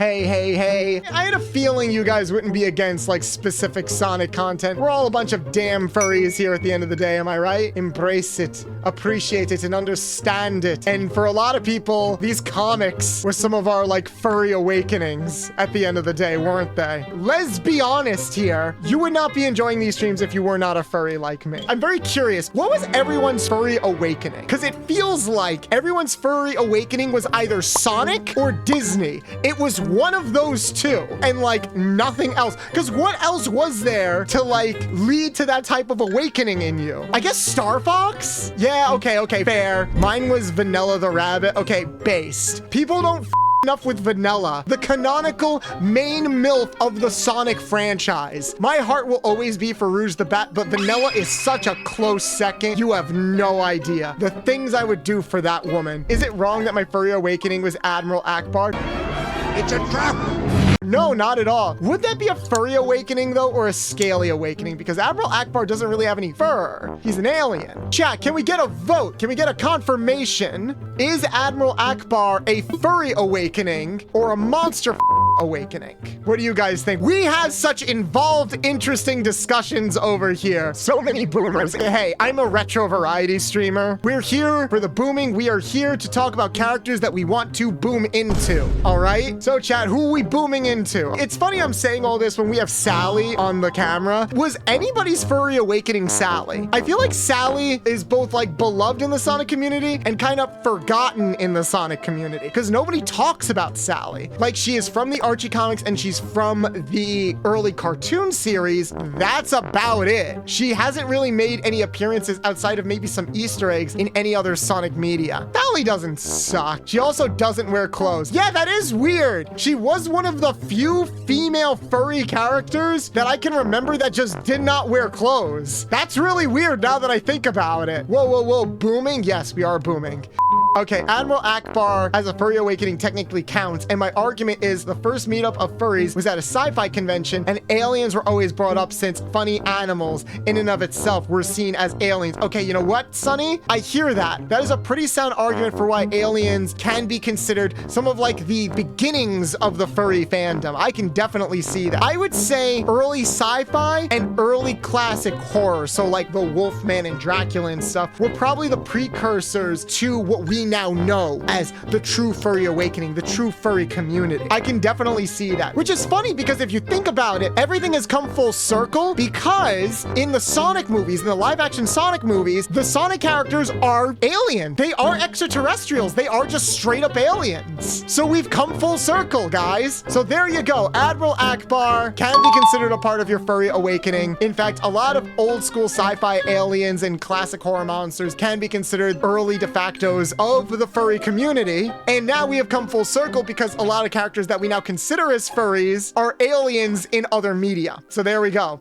Hey, hey, hey. I had a feeling you guys wouldn't be against like specific Sonic content. We're all a bunch of damn furries here at the end of the day, am I right? Embrace it, appreciate it, and understand it. And for a lot of people, these comics were some of our like furry awakenings at the end of the day, weren't they? Let's be honest here. You would not be enjoying these streams if you were not a furry like me. I'm very curious, what was everyone's furry awakening? Because it feels like everyone's furry awakening was either Sonic or Disney. It was one of those two and like nothing else. Because what else was there to like lead to that type of awakening in you? I guess Star Fox? Yeah, okay, fair. Mine was Vanilla the Rabbit. Okay, based. People don't enough with Vanilla, the canonical main MILF of the Sonic franchise. My heart will always be for Rouge the Bat, but Vanilla is such a close second. You have no idea. The things I would do for that woman. Is it wrong that my furry awakening was Admiral Akbar? It's a trap! No, not at all. Would that be a furry awakening though, or a scaly awakening? Because Admiral Akbar doesn't really have any fur. He's an alien. Chat, can we get a vote? Can we get a confirmation? Is Admiral Akbar a furry awakening or a monster awakening? What do you guys think? We have such involved, interesting discussions over here. So many boomers. Hey, I'm a retro variety streamer. We're here for the booming. We are here to talk about characters that we want to boom into. All right? So chat, who are we booming into? It's funny I'm saying all this when we have Sally on the camera. Was anybody's furry awakening Sally? I feel like Sally is both like beloved in the Sonic community and kind of forgotten in the Sonic community because nobody talks about Sally. Like she is from the Archie comics and she's from the early cartoon series. That's about it. She hasn't really made any appearances outside of maybe some Easter eggs in any other Sonic media. Sally doesn't suck. She also doesn't wear clothes. Yeah, that is weird. She was one of the few female furry characters that I can remember that just did not wear clothes. That's really weird now that I think about it. Whoa. Booming? Yes, we are booming. Okay, Admiral Akbar as a furry awakening technically counts, and my argument is the first meetup of furries was at a sci-fi convention, and aliens were always brought up since funny animals in and of itself were seen as aliens. Okay, you know what, Sonny? I hear that. That is a pretty sound argument for why aliens can be considered some of like the beginnings of the furry fandom. I can definitely see that. I would say early sci-fi and early classic horror, so like the Wolfman and Dracula and stuff, were probably the precursors to what we now know as the true furry awakening, the true furry community. I can definitely see that, which is funny because if you think about it, everything has come full circle because in the Sonic movies, in the live action Sonic movies, the Sonic characters are alien. They are extraterrestrials. They are just straight up aliens. So we've come full circle, guys. So there you go. Admiral Akbar can be considered a part of your furry awakening. In fact, a lot of old school sci-fi aliens and classic horror monsters can be considered early de factos of the furry community. And now we have come full circle because a lot of characters that we now consider as furries are aliens in other media. So there we go.